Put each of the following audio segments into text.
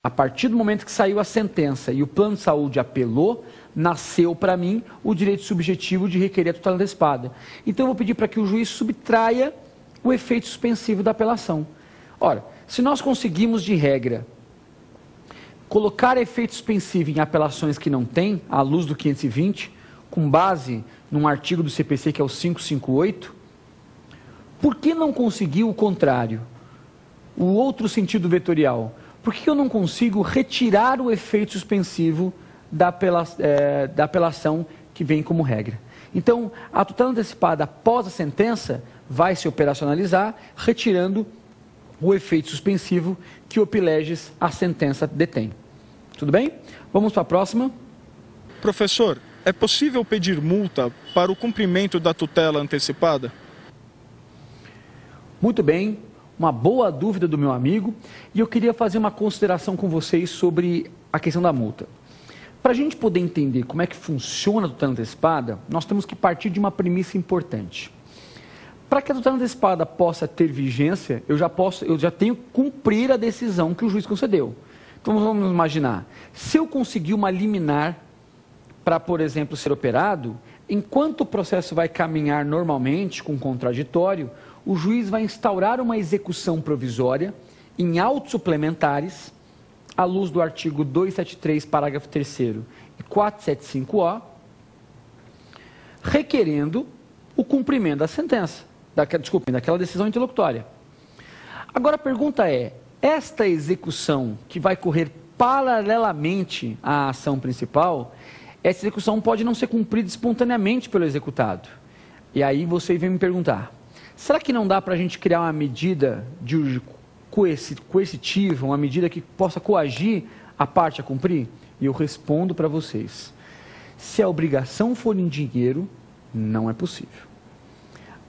A partir do momento que saiu a sentença e o plano de saúde apelou, nasceu para mim o direito subjetivo de requerer a tutela antecipada. Então eu vou pedir para que o juiz subtraia o efeito suspensivo da apelação. Ora, se nós conseguimos de regra colocar efeito suspensivo em apelações que não tem, à luz do 520, com base num artigo do CPC que é o 558, por que não conseguir o contrário? O outro sentido vetorial. Por que eu não consigo retirar o efeito suspensivo da apelação que vem como regra? Então, a tutela antecipada após a sentença vai se operacionalizar, retirando o efeito suspensivo que o epilegis a sentença detém. Tudo bem? Vamos para a próxima. Professor, é possível pedir multa para o cumprimento da tutela antecipada? Muito bem. Uma boa dúvida do meu amigo, e eu queria fazer uma consideração com vocês sobre a questão da multa. Para a gente poder entender como é que funciona a tutela antecipada, nós temos que partir de uma premissa importante. Para que a tutela antecipada possa ter vigência, eu já tenho que cumprir a decisão que o juiz concedeu. Então vamos imaginar, se eu conseguir uma liminar para, por exemplo, ser operado, enquanto o processo vai caminhar normalmente com contraditório, o juiz vai instaurar uma execução provisória em autos suplementares, à luz do artigo 273, parágrafo 3º e 475-O, requerendo o cumprimento da sentença, daquela decisão interlocutória. Agora a pergunta é, esta execução que vai correr paralelamente à ação principal, essa execução pode não ser cumprida espontaneamente pelo executado. E aí você vem me perguntar, será que não dá para a gente criar uma medida coercitiva, uma medida que possa coagir a parte a cumprir? E eu respondo para vocês, se a obrigação for em dinheiro, não é possível.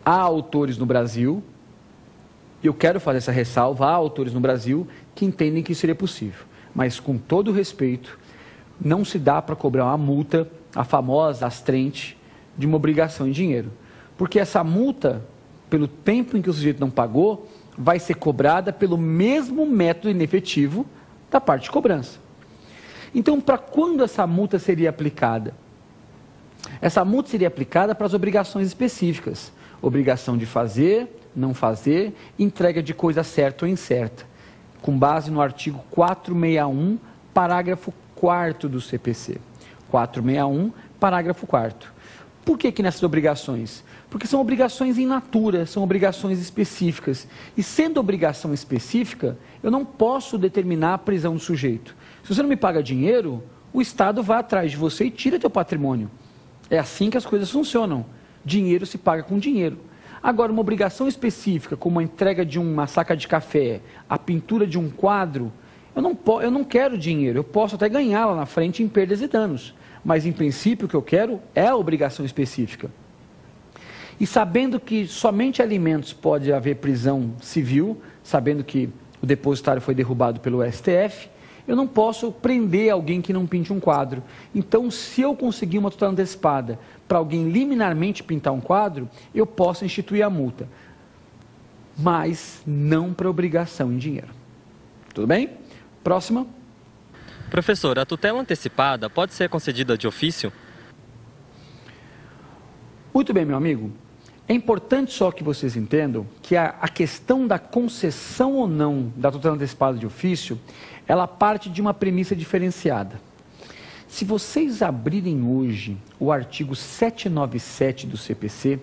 Há autores no Brasil, eu quero fazer essa ressalva, há autores no Brasil que entendem que isso seria possível, mas com todo o respeito, não se dá para cobrar uma multa, a famosa astrente, de uma obrigação em dinheiro, porque essa multa, pelo tempo em que o sujeito não pagou, vai ser cobrada pelo mesmo método inefetivo da parte de cobrança. Então, para quando essa multa seria aplicada? Essa multa seria aplicada para as obrigações específicas. Obrigação de fazer, não fazer, entrega de coisa certa ou incerta, com base no artigo 461, parágrafo 4º do CPC. 461, parágrafo 4º. Por que nessas obrigações? Porque são obrigações in natura, são obrigações específicas. E sendo obrigação específica, eu não posso determinar a prisão do sujeito. Se você não me paga dinheiro, o Estado vai atrás de você e tira teu patrimônio. É assim que as coisas funcionam. Dinheiro se paga com dinheiro. Agora, uma obrigação específica, como a entrega de uma saca de café, a pintura de um quadro, eu não quero dinheiro, eu posso até ganhar lá na frente em perdas e danos. Mas, em princípio, o que eu quero é a obrigação específica. E sabendo que somente alimentos pode haver prisão civil, sabendo que o depositário foi derrubado pelo STF, eu não posso prender alguém que não pinte um quadro. Então, se eu conseguir uma tutela antecipada para alguém liminarmente pintar um quadro, eu posso instituir a multa. Mas não para obrigação em dinheiro. Tudo bem? Próxima. Professor, a tutela antecipada pode ser concedida de ofício? Muito bem, meu amigo. É importante só que vocês entendam que a questão da concessão ou não da tutela antecipada de ofício, ela parte de uma premissa diferenciada. Se vocês abrirem hoje o artigo 797 do CPC,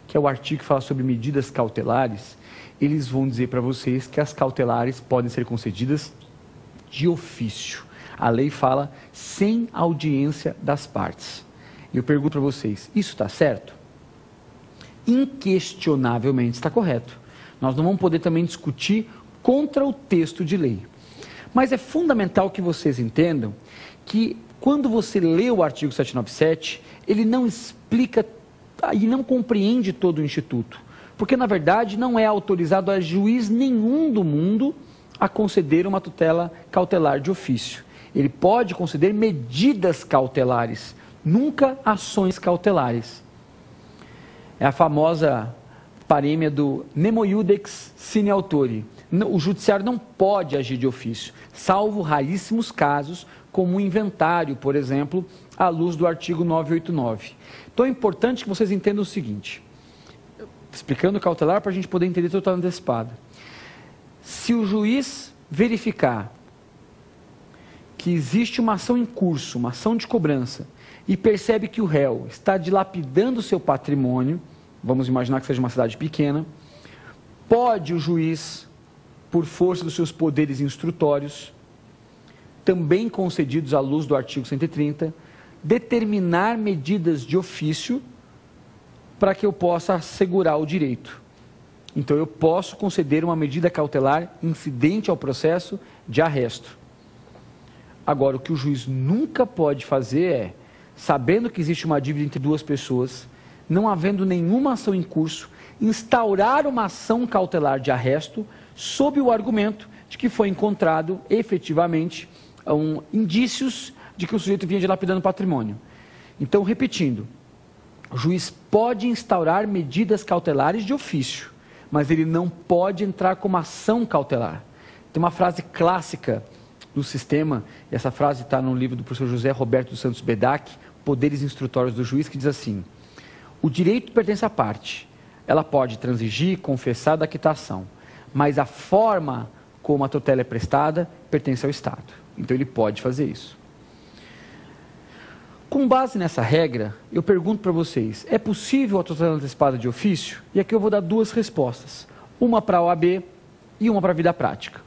que é o artigo que fala sobre medidas cautelares, eles vão dizer para vocês que as cautelares podem ser concedidas de ofício. A lei fala sem audiência das partes. E eu pergunto para vocês, isso está certo? Inquestionavelmente está correto. Nós não vamos poder também discutir contra o texto de lei. Mas é fundamental que vocês entendam que quando você lê o artigo 797, ele não explica e não compreende todo o instituto. Porque, na verdade, não é autorizado a juiz nenhum do mundo a conceder uma tutela cautelar de ofício. Ele pode conceder medidas cautelares, nunca ações cautelares. É a famosa parêmia do nemo iudex sine autori. o judiciário não pode agir de ofício, salvo raríssimos casos, como o inventário, por exemplo, à luz do artigo 989. Então é importante que vocês entendam o seguinte, explicando o cautelar para a gente poder entender tutela antecipada. Se o juiz verificar que existe uma ação em curso, uma ação de cobrança, e percebe que o réu está dilapidando o seu patrimônio, vamos imaginar que seja uma cidade pequena, pode o juiz, por força dos seus poderes instrutórios, também concedidos à luz do artigo 130, determinar medidas de ofício para que eu possa assegurar o direito. Então, eu posso conceder uma medida cautelar incidente ao processo de arresto. Agora, o que o juiz nunca pode fazer é, sabendo que existe uma dívida entre duas pessoas, não havendo nenhuma ação em curso, instaurar uma ação cautelar de arresto sob o argumento de que foi encontrado efetivamente indícios de que o sujeito vinha dilapidando patrimônio. Então, repetindo, o juiz pode instaurar medidas cautelares de ofício, mas ele não pode entrar com uma ação cautelar. Tem uma frase clássica do sistema, e essa frase está no livro do professor José Roberto dos Santos Bedac, Poderes Instrutórios do Juiz, que diz assim: o direito pertence à parte, ela pode transigir, confessar da quitação, mas a forma como a tutela é prestada pertence ao Estado. Então ele pode fazer isso. Com base nessa regra, eu pergunto para vocês, é possível a tutela antecipada de ofício? E aqui eu vou dar duas respostas, uma para a OAB e uma para a vida prática.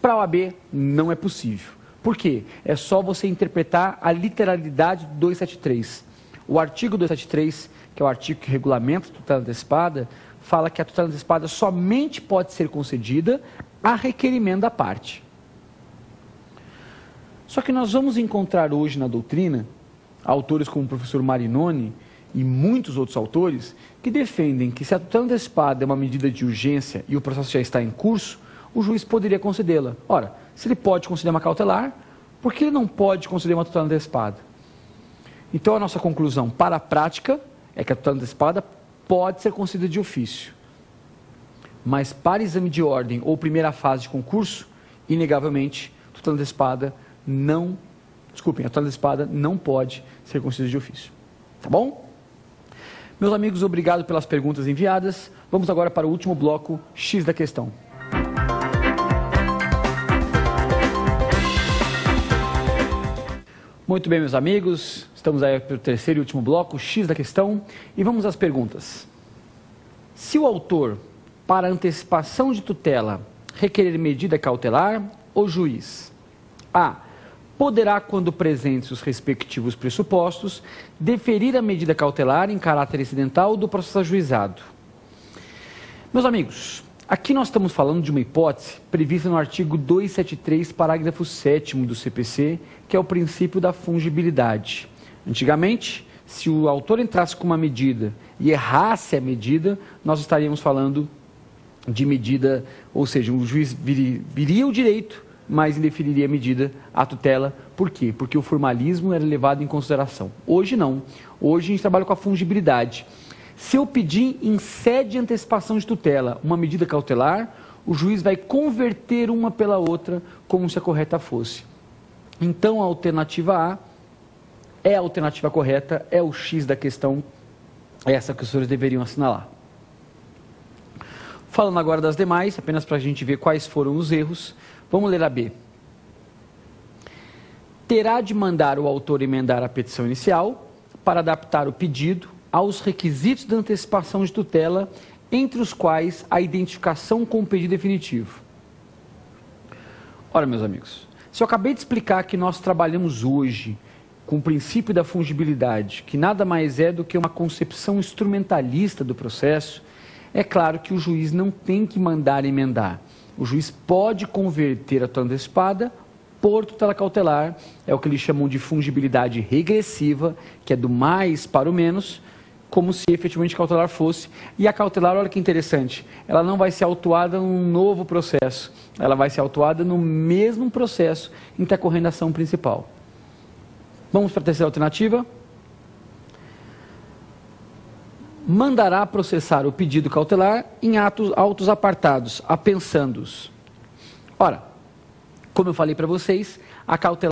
Para a OAB não é possível. Por quê? É só você interpretar a literalidade do 273. O artigo 273, que é o artigo que regulamenta a tutela antecipada, fala que a tutela antecipada somente pode ser concedida a requerimento da parte. Só que nós vamos encontrar hoje na doutrina autores como o professor Marinoni e muitos outros autores que defendem que se a tutela antecipada é uma medida de urgência e o processo já está em curso, o juiz poderia concedê-la. Ora, se ele pode conceder uma cautelar, por que ele não pode conceder uma tutela antecipada? Então, a nossa conclusão para a prática é que a tutela antecipada pode ser concedida de ofício. Mas para exame de ordem ou primeira fase de concurso, inegavelmente, a tutela antecipada não pode ser concedida de ofício. Tá bom? Meus amigos, obrigado pelas perguntas enviadas. Vamos agora para o último bloco, X da questão. Muito bem, meus amigos, estamos aí para o terceiro e último bloco, X da questão, e vamos às perguntas. Se o autor, para antecipação de tutela, requerer medida cautelar, o juiz A. poderá, quando presentes os respectivos pressupostos, deferir a medida cautelar em caráter incidental do processo ajuizado. Meus amigos, aqui nós estamos falando de uma hipótese prevista no artigo 273, parágrafo 7º do CPC, que é o princípio da fungibilidade. Antigamente, se o autor entrasse com uma medida e errasse a medida, nós estaríamos falando de medida, ou seja, o juiz viria o direito, mas indeferiria a medida, a tutela. Por quê? Porque o formalismo era levado em consideração. Hoje não. Hoje a gente trabalha com a fungibilidade. Se eu pedir em sede de antecipação de tutela uma medida cautelar, o juiz vai converter uma pela outra como se a correta fosse. Então a alternativa A é a alternativa correta, é o X da questão, é essa que os senhores deveriam assinalar. Falando agora das demais, apenas para a gente ver quais foram os erros, vamos ler a B. Terá de mandar o autor emendar a petição inicial para adaptar o pedido aos requisitos da antecipação de tutela, entre os quais a identificação com o pedido definitivo. Ora, meus amigos, se eu acabei de explicar que nós trabalhamos hoje com o princípio da fungibilidade, que nada mais é do que uma concepção instrumentalista do processo, é claro que o juiz não tem que mandar emendar. O juiz pode converter a tutela antecipada por tutela cautelar, é o que eles chamam de fungibilidade regressiva, que é do mais para o menos, como se efetivamente cautelar fosse. E a cautelar, olha que interessante, ela não vai ser autuada num novo processo, ela vai ser autuada no mesmo processo em que está correndo a ação principal. Vamos para a terceira alternativa. Mandará processar o pedido cautelar em autos apartados, apensandos. Ora, como eu falei para vocês, a cautelar